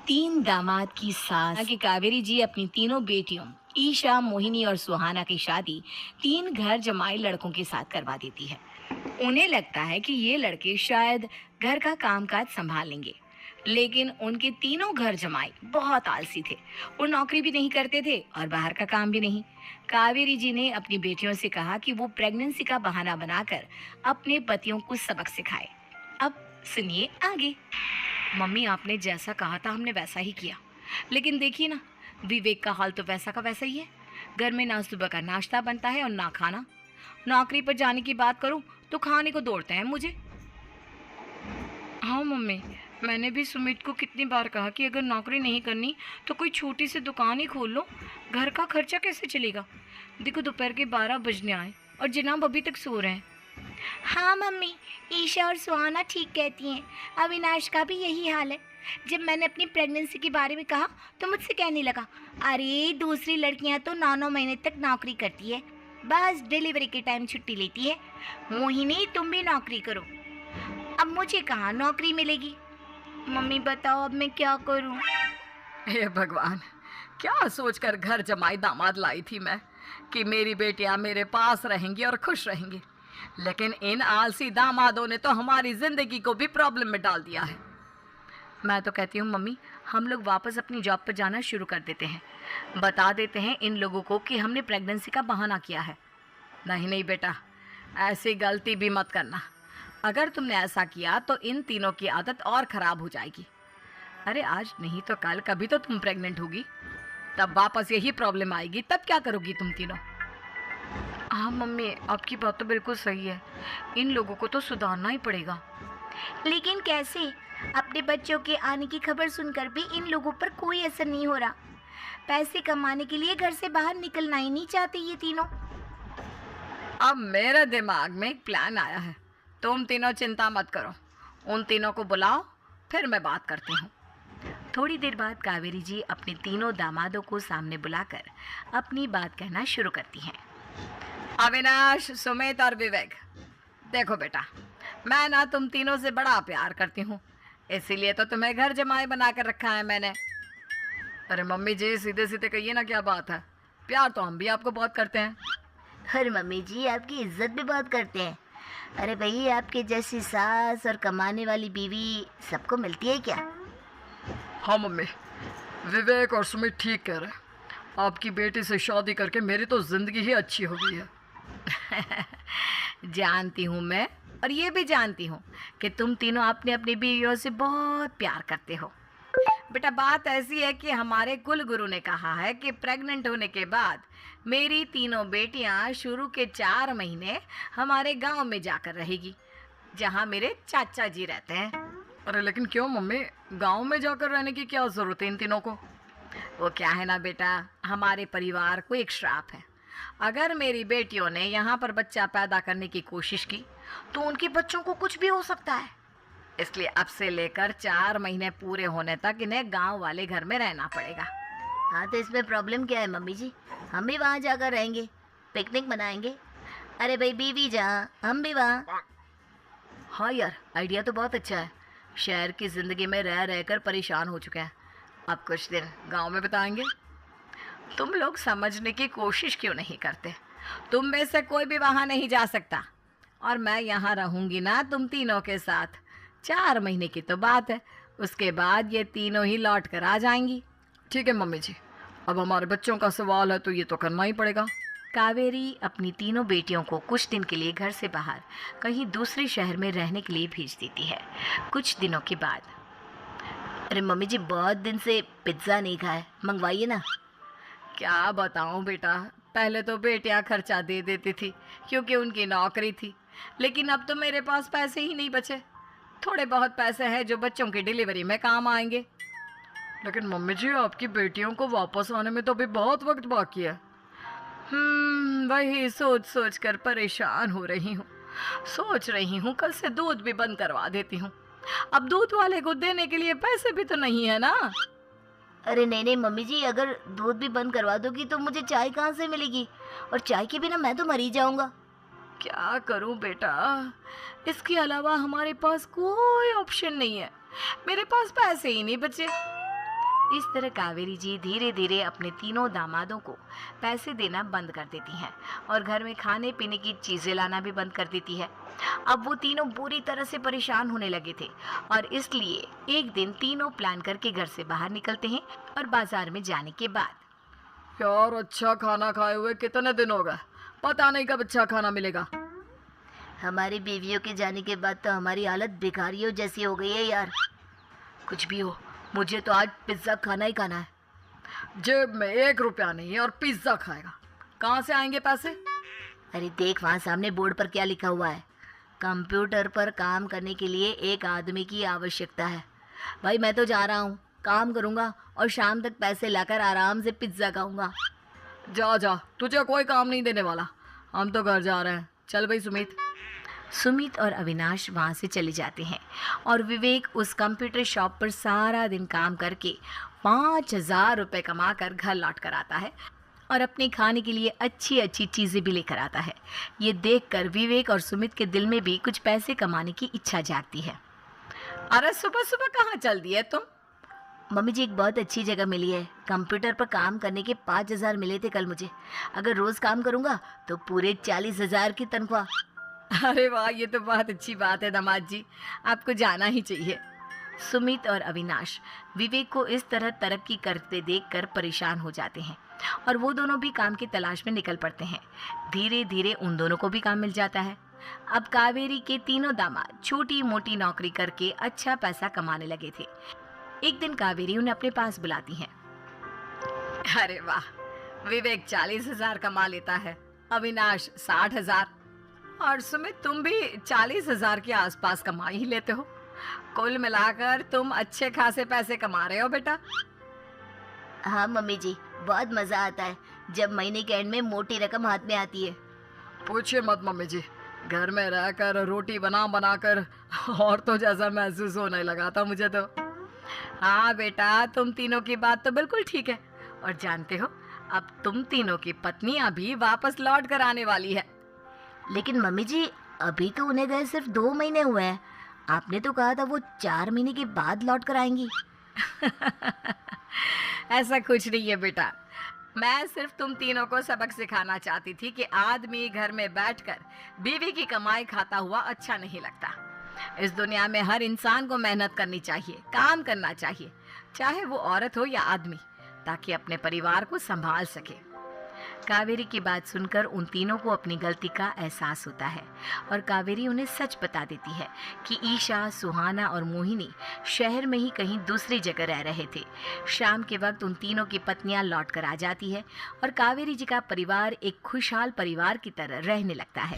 तीन दामाद की सास कि कावेरी जी अपनी तीनों बेटियों ईशा, मोहिनी और सुहाना की शादी तीन घर जमाई लड़कों के साथ करवा देती है। उन्हें लगता है कि ये लड़के शायद घर का कामकाज संभाल लेंगे, लेकिन उनके तीनों घर जमाई बहुत आलसी थे। वो नौकरी भी नहीं करते थे और बाहर का काम भी नहीं। कावेरी जी ने अपनी बेटियों से कहा कि वो प्रेगनेंसी का बहाना बनाकर अपने पतियों को सबक सिखाए। अब सुनिए आगे। मम्मी, आपने जैसा कहा था हमने वैसा ही किया, लेकिन देखिए ना, विवेक का हाल तो वैसा का वैसा ही है। घर में ना सुबह का नाश्ता बनता है और ना खाना। नौकरी पर जाने की बात करूं तो खाने को दौड़ते हैं मुझे। हाँ मम्मी, मैंने भी सुमित को कितनी बार कहा कि अगर नौकरी नहीं करनी तो कोई छोटी सी दुकान ही खोल लो। घर का खर्चा कैसे चलेगा? देखो दोपहर के 12 बजने आए और जनाब अभी तक सो रहे हैं। हाँ मम्मी, ईशा और सुहाना ठीक कहती हैं। अविनाश का भी यही हाल है। जब मैंने अपनी प्रेगनेंसी के बारे में कहा तो मुझसे कहने लगा, अरे दूसरी लड़कियां तो 9 महीने तक नौकरी करती है, बस डिलीवरी के टाइम छुट्टी लेती है। मोहिनी, तुम भी नौकरी करो। अब मुझे कहाँ नौकरी मिलेगी? मम्मी बताओ, अब मैं क्या करूँ? हे भगवान, क्या सोचकर घर जमाई दामाद लाई थी मैं कि मेरी बेटियां मेरे पास रहेंगी और खुश रहेंगी। लेकिन इन आलसी दामादों ने तो हमारी जिंदगी को भी प्रॉब्लम में डाल दिया है। मैं तो कहती हूँ मम्मी, हम लोग वापस अपनी जॉब पर जाना शुरू कर देते हैं। बता देते हैं इन लोगों को कि हमने प्रेगनेंसी का बहाना किया है। नहीं नहीं बेटा, ऐसी गलती भी मत करना। अगर तुमने ऐसा किया तो इन तीनों की आदत और ख़राब हो जाएगी। अरे आज नहीं तो कल कभी तो तुम प्रेग्नेंट होगी, तब वापस यही प्रॉब्लम आएगी। तब क्या करोगी तुम तीनों? हाँ मम्मी, आपकी बात तो बिल्कुल सही है। इन लोगों को तो सुधारना ही पड़ेगा। लेकिन कैसे? अपने बच्चों के आने की खबर सुनकर भी इन लोगों पर कोई असर नहीं हो रहा। पैसे कमाने के लिए घर से बाहर निकलना ही नहीं चाहते ये तीनों। अब मेरे दिमाग में एक प्लान आया है। तुम तीनों चिंता मत करो, उन तीनों को बुलाओ, फिर मैं बात करती हूँ। थोड़ी देर बाद कावेरी जी अपने तीनों दामादों को सामने बुलाकर अपनी बात कहना शुरू करती हैं। अविनाश, सुमित और विवेक, देखो बेटा, मैं ना तुम तीनों से बड़ा प्यार करती हूँ, इसीलिए तो तुम्हें घर जमाई बना कर रखा है मैंने। अरे मम्मी जी, सीधे सीधे कहिए ना, क्या बात है? प्यार तो हम भी आपको बहुत करते हैं। अरे मम्मी जी, आपकी इज्जत भी बहुत करते हैं। अरे भाई, आपके जैसी सास और कमाने वाली बीवी सबको मिलती है क्या? हाँ मम्मी, विवेक और सुमित ठीक कह रहे हैं। आपकी बेटी से शादी करके मेरी तो ज़िंदगी ही अच्छी हो गई है। जानती हूँ मैं, और ये भी जानती हूँ कि तुम तीनों अपनी अपनी बीवियों से बहुत प्यार करते हो। बेटा, बात ऐसी है कि हमारे कुल गुरु ने कहा है कि प्रेग्नेंट होने के बाद मेरी तीनों बेटियां शुरू के 4 महीने हमारे गांव में जाकर रहेगी, जहां मेरे चाचा जी रहते हैं। अरे लेकिन क्यों मम्मी, गांव में जाकर रहने की क्या ज़रूरत है इन तीनों को? वो क्या है ना बेटा, हमारे परिवार को एक श्राप है। अगर मेरी बेटियों ने यहाँ पर बच्चा पैदा करने की कोशिश की तो उनके बच्चों को कुछ भी हो सकता है। इसलिए अब से लेकर 4 महीने पूरे होने तक इन्हें गांव वाले घर में रहना पड़ेगा। हाँ, तो इसमें प्रॉब्लम क्या है मम्मी जी? हम भी वहाँ जाकर रहेंगे, पिकनिक मनाएंगे। अरे भाई, बीवी जहाँ हम भी वहाँ। हाँ यार, आइडिया तो बहुत अच्छा है। शहर की ज़िंदगी में रह रहकर परेशान हो चुके हैं, अब कुछ दिन गांव में बिताएंगे। तुम लोग समझने की कोशिश क्यों नहीं करते? तुम में से कोई भी वहाँ नहीं जा सकता, और मैं यहाँ रहूँगी ना तुम तीनों के साथ। 4 महीने की तो बात है, उसके बाद ये तीनों ही लौट कर आ जाएंगी। ठीक है मम्मी जी, अब हमारे बच्चों का सवाल है तो ये तो करना ही पड़ेगा। कावेरी अपनी तीनों बेटियों को कुछ दिन के लिए घर से बाहर कहीं दूसरे शहर में रहने के लिए भेज देती है। कुछ दिनों के बाद, अरे मम्मी जी, बहुत दिन से पिज्ज़ा नहीं खाया, मंगवाइए ना। क्या बताऊं बेटा, पहले तो बेटियां खर्चा दे देती थी क्योंकि उनकी नौकरी थी, लेकिन अब तो मेरे पास पैसे ही नहीं बचे। थोड़े बहुत पैसे हैं जो बच्चों की डिलीवरी में काम आएंगे। लेकिन मम्मी जी, आपकी बेटियों को वापस आने में तो अभी बहुत वक्त बाकी है। वही सोच सोच कर परेशान हो रही हूँ। सोच रही हूँ कल से दूध भी बंद करवा देती हूँ। अब दूध वाले को देने के लिए पैसे भी तो नहीं है ना। अरे नहीं नहीं मम्मी जी, अगर दूध भी बंद करवा दोगी तो मुझे चाय कहाँ से मिलेगी? और चाय के बिना मैं तो मर ही जाऊँगा। क्या करूं बेटा, इसके अलावा हमारे पास कोई ऑप्शन नहीं है। मेरे पास पैसे ही नहीं बचे। इस तरह कावेरी जी धीरे धीरे अपने तीनों दामादों को पैसे देना बंद कर देती हैं और घर में खाने पीने की चीजें लाना भी बंद कर देती है। अब वो तीनों बुरी तरह से परेशान होने लगे थे और इसलिए एक दिन तीनों प्लान करके घर से बाहर निकलते हैं और बाजार में जाने के बाद यार अच्छा खाना खाए हुए कितने दिन हो गए, पता नहीं कब अच्छा खाना मिलेगा। हमारी बीवियों के जाने के बाद तो हमारी हालत भिखारियों जैसी हो गई है यार। कुछ भी हो, मुझे तो आज पिज्ज़ा खाना ही खाना है। जेब में 1 रुपया नहीं है और पिज्जा खाएगा, कहाँ से आएंगे पैसे? अरे देख वहाँ सामने बोर्ड पर क्या लिखा हुआ है, कंप्यूटर पर काम करने के लिए एक आदमी की आवश्यकता है। भाई मैं तो जा रहा हूँ, काम करूँगा और शाम तक पैसे लाकर आराम से पिज्ज़ा खाऊंगा। जा जा, तुझे कोई काम नहीं देने वाला, हम तो घर जा रहे हैं। चल भाई सुमित। सुमित और अविनाश वहाँ से चले जाते हैं और विवेक उस कंप्यूटर शॉप पर सारा दिन काम करके 5,000 रुपये कमा कर घर लौट कर आता है और अपने खाने के लिए अच्छी अच्छी चीज़ें भी लेकर आता है। ये देखकर विवेक और सुमित के दिल में भी कुछ पैसे कमाने की इच्छा जागती है। अरे सुबह सुबह कहाँ चल दिए तुम? मम्मी जी एक बहुत अच्छी जगह मिली है, कंप्यूटर पर काम करने के 5,000 मिले थे कल मुझे। अगर रोज़ काम करूँगा तो पूरे 40,000 की तनख्वाह। अरे वाह, ये तो बहुत अच्छी बात है दामाद जी, आपको जाना ही चाहिए। सुमित और अविनाश विवेक को इस तरह तरक्की करते देखकर परेशान हो जाते हैं और वो दोनों भी काम की तलाश में निकल पड़ते हैं। धीरे धीरे उन दोनों को भी काम मिल जाता है। अब कावेरी के तीनों दामाद छोटी मोटी नौकरी करके अच्छा पैसा कमाने लगे थे। एक दिन कावेरी उन्हें अपने पास बुलाती है। अरे वाह, विवेक 40,000 कमा लेता है, अविनाश 60,000 और सुमित तुम भी 40,000 के आसपास कमा ही लेते हो। कुल मिलाकर तुम अच्छे खासे पैसे कमा रहे हो बेटा। हाँ मम्मी जी, बहुत मज़ा आता है जब महीने के एंड में मोटी रकम हाथ में आती है। पूछिए मत मम्मी जी, घर में रहकर रोटी बना बना कर और तो जैसा महसूस होने लगा था मुझे तो। हाँ बेटा, तुम तीनों की बात तो बिल्कुल ठीक है और जानते हो अब तुम तीनों की पत्नियां भी वापस लौट कर आने वाली है। लेकिन मम्मी जी अभी तो उन्हें गए सिर्फ 2 महीने हुए हैं, आपने तो कहा था वो 4 महीने के बाद लौट कर आएंगी। ऐसा कुछ नहीं है बेटा, मैं सिर्फ तुम तीनों को सबक सिखाना चाहती थी कि आदमी घर में बैठकर बीवी की कमाई खाता हुआ अच्छा नहीं लगता। इस दुनिया में हर इंसान को मेहनत करनी चाहिए, काम करना चाहिए, चाहे वो औरत हो या आदमी, ताकि अपने परिवार को संभाल सके। कावेरी की बात सुनकर उन तीनों को अपनी गलती का एहसास होता है और कावेरी उन्हें सच बता देती है कि ईशा, सुहाना और मोहिनी शहर में ही कहीं दूसरी जगह रह रहे थे। शाम के वक्त उन तीनों की पत्नियां लौट कर आ जाती है और कावेरी जी का परिवार एक खुशहाल परिवार की तरह रहने लगता है।